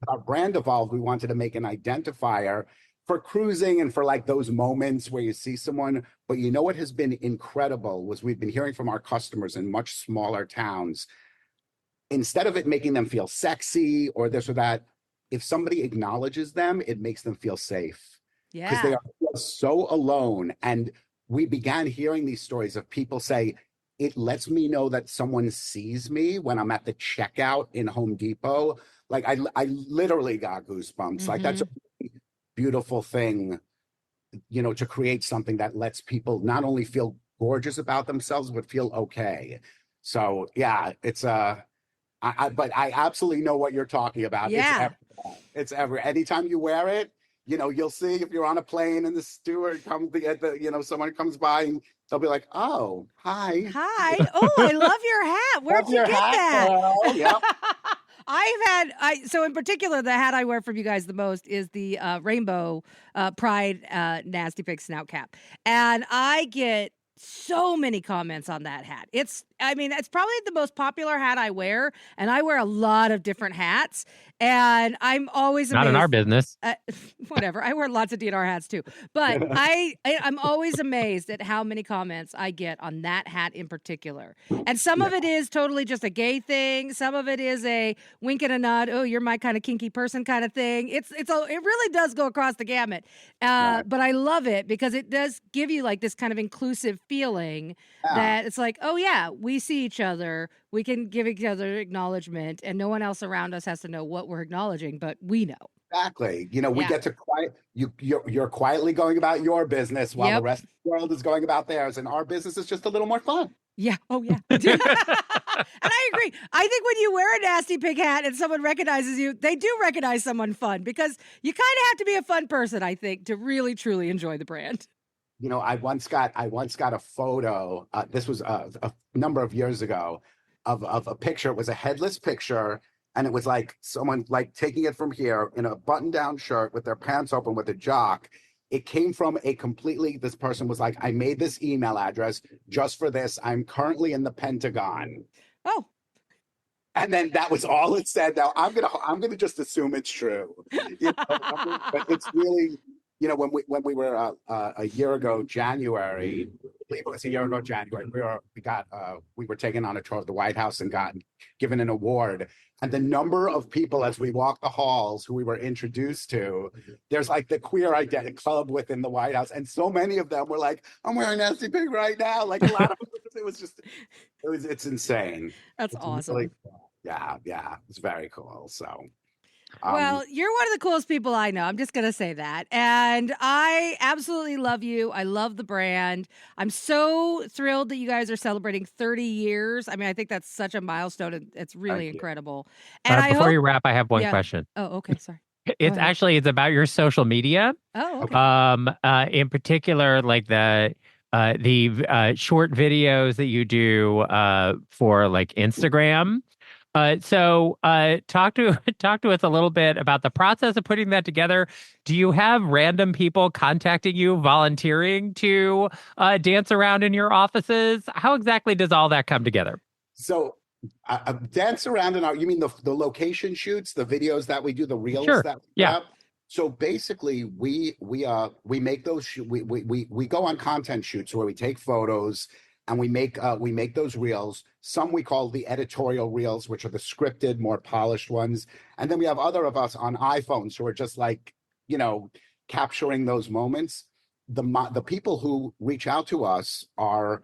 our brand evolved. We wanted to make an identifier for cruising and for like those moments where you see someone. But what has been incredible was we've been hearing from our customers in much smaller towns. Instead of it making them feel sexy or this or that, if somebody acknowledges them, it makes them feel safe. Yeah, because they are so alone. And we began hearing these stories of people say, it lets me know that someone sees me when I'm at the checkout in Home Depot. Like I literally got goosebumps. Mm-hmm. Like that's a really beautiful thing, to create something that lets people not only feel gorgeous about themselves, but feel okay. So yeah, it's but I absolutely know what you're talking about. Yeah. It's everywhere. Anytime you wear it, you'll see if you're on a plane and the steward comes someone comes by and they'll be like, "Oh, hi. Hi. Oh, I love your hat. Where'd Love you your get hat, that? girl." Yep. So in particular, the hat I wear from you guys the most is the rainbow pride nasty pig snout cap. And I get so many comments on that hat. It's probably the most popular hat I wear, and I wear a lot of different hats, and I'm always amazed. Not in our business. Whatever. I wear lots of DNR hats too, but I'm always amazed at how many comments I get on that hat in particular. And some of it is totally just a gay thing. Some of it is a wink and a nod. Oh, you're my kind of kinky person kind of thing. It really does go across the gamut. But I love it because it does give you like this kind of inclusive feeling that it's like, oh yeah, we see each other, we can give each other acknowledgement, and no one else around us has to know what we're acknowledging, but we know. Exactly. We get to you're quietly going about your business while the rest of the world is going about theirs, and our business is just a little more fun. Yeah. Oh, yeah. And I agree. I think when you wear a nasty pig hat and someone recognizes you, they do recognize someone fun, because you kind of have to be a fun person, I think, to really, truly enjoy the brand. I once got a photo. This was a number of years ago of a picture. It was a headless picture, and it was like someone like taking it from here in a button-down shirt with their pants open with a jock. It came from this person was like, I made this email address just for this. I'm currently in the Pentagon. Oh. And then that was all it said. Now I'm gonna just assume it's true. But it's really, when we were a year ago, January, I believe it was a year ago, January, we were taken on a tour of the White House and got given an award. And the number of people as we walked the halls who we were introduced to, there's like the queer identity club within the White House. And so many of them were like, I'm wearing Nasty Pig right now. Like a lot of it's insane. That's awesome. Really cool. Yeah. It's very cool. So. Well, you're one of the coolest people I know. I'm just going to say that. And I absolutely love you. I love the brand. I'm so thrilled that you guys are celebrating 30 years. I mean, I think that's such a milestone. It's really incredible. And before you wrap, I have one question. Oh, okay. Sorry. It's about your social media. Oh, okay. In particular, like the short videos that you do for like Instagram. So talk to us a little bit about the process of putting that together. Do you have random people contacting you, volunteering to dance around in your offices? How exactly does all that come together? So dance around you mean the location shoots, the videos that we do, the reels that we have? So basically we make those we go on content shoots where we take photos and we make those reels. Some we call the editorial reels, which are the scripted, more polished ones. And then we have other of us on iPhones who are just like, capturing those moments. The people who reach out to us are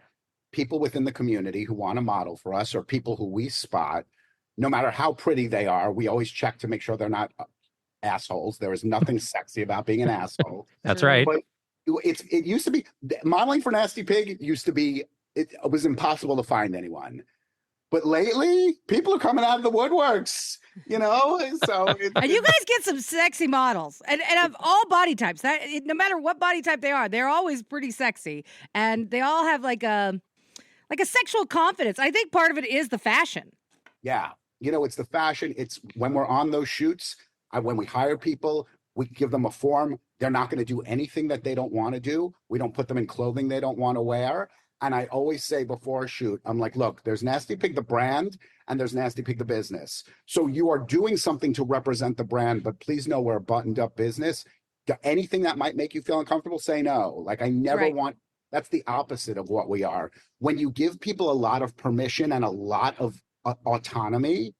people within the community who want to model for us, or people who we spot. No matter how pretty they are, we always check to make sure they're not assholes. There is nothing sexy about being an asshole. That's right. But it used to be, modeling for Nasty Pig used to be, it was impossible to find anyone. But lately, people are coming out of the woodworks, So and you guys get some sexy models, and of all body types. No matter what body type they are, they're always pretty sexy, and they all have like a sexual confidence. I think part of it is the fashion. Yeah, it's the fashion. It's when we're on those shoots, when we hire people, we give them a form. They're not going to do anything that they don't want to do. We don't put them in clothing they don't want to wear. And I always say before a shoot, I'm like, look, there's Nasty Pig, the brand, and there's Nasty Pig, the business. So you are doing something to represent the brand, but please know we're a buttoned up business. Anything that might make you feel uncomfortable, say no. Like I never want, that's the opposite of what we are. When you give people a lot of permission and a lot of autonomy,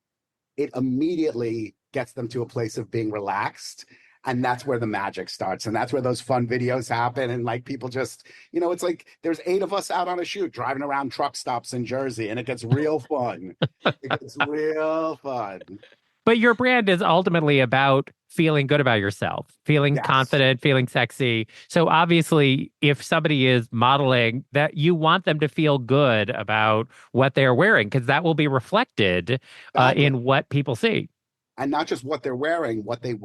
it immediately gets them to a place of being relaxed. And that's where the magic starts. And that's where those fun videos happen. And like people just, it's like there's 8 of us out on a shoot driving around truck stops in Jersey, and it gets real fun. It gets real fun. But your brand is ultimately about feeling good about yourself, feeling confident, feeling sexy. So obviously, if somebody is modeling, that you want them to feel good about what they're wearing, because that will be reflected in what people see. and not just what they're wearing, what they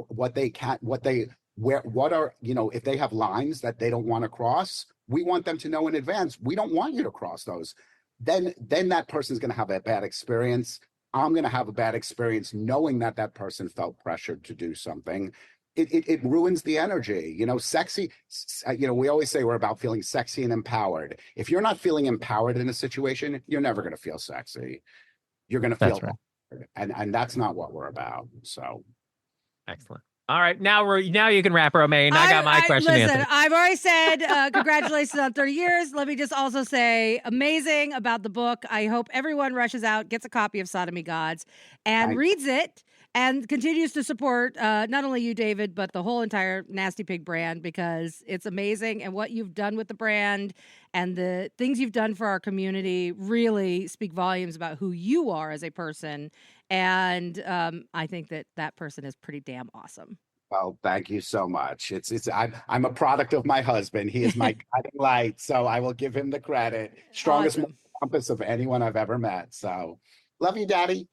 wear, what are, if they have lines that they don't want to cross, we want them to know in advance, we don't want you to cross those. Then that person's going to have a bad experience. I'm going to have a bad experience knowing that person felt pressured to do something. It ruins the energy. Sexy, we always say we're about feeling sexy and empowered. If you're not feeling empowered in a situation, you're never going to feel sexy. You're going to feel right. And that's not what we're about. So excellent. All right, now you can wrap, Romaine. I got my question listen, answered. I've already said congratulations on 30 years. Let me just also say amazing about the book. I hope everyone rushes out, gets a copy of Sodomy Gods, and reads it, and continues to support not only you, David, but the whole entire Nasty Pig brand, because it's amazing. And what you've done with the brand and the things you've done for our community really speak volumes about who you are as a person. And I think that person is pretty damn awesome. Well, thank you so much. I'm a product of my husband. He is my guiding light, so I will give him the credit. Strongest compass of anyone I've ever met. So, love you, Daddy.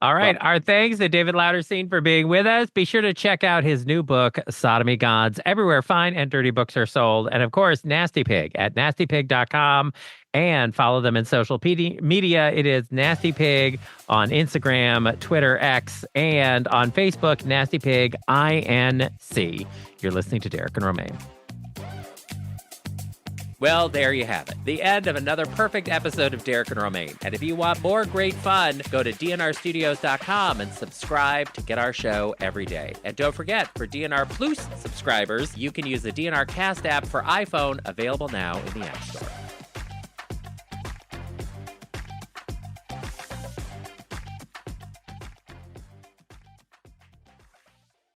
All right. Our thanks to David Lautertein for being with us. Be sure to check out his new book, Sodomy Gods, everywhere fine and dirty books are sold. And of course, Nasty Pig at nastypig.com, and follow them in social media. It is Nasty Pig on Instagram, Twitter, X, and on Facebook, Nasty Pig INC. You're listening to Derek and Romaine. Well, there you have it. The end of another perfect episode of Derek and Romaine. And if you want more great fun, go to dnrstudios.com and subscribe to get our show every day. And don't forget, for DNR Plus subscribers, you can use the DNR Cast app for iPhone, available now in the App Store.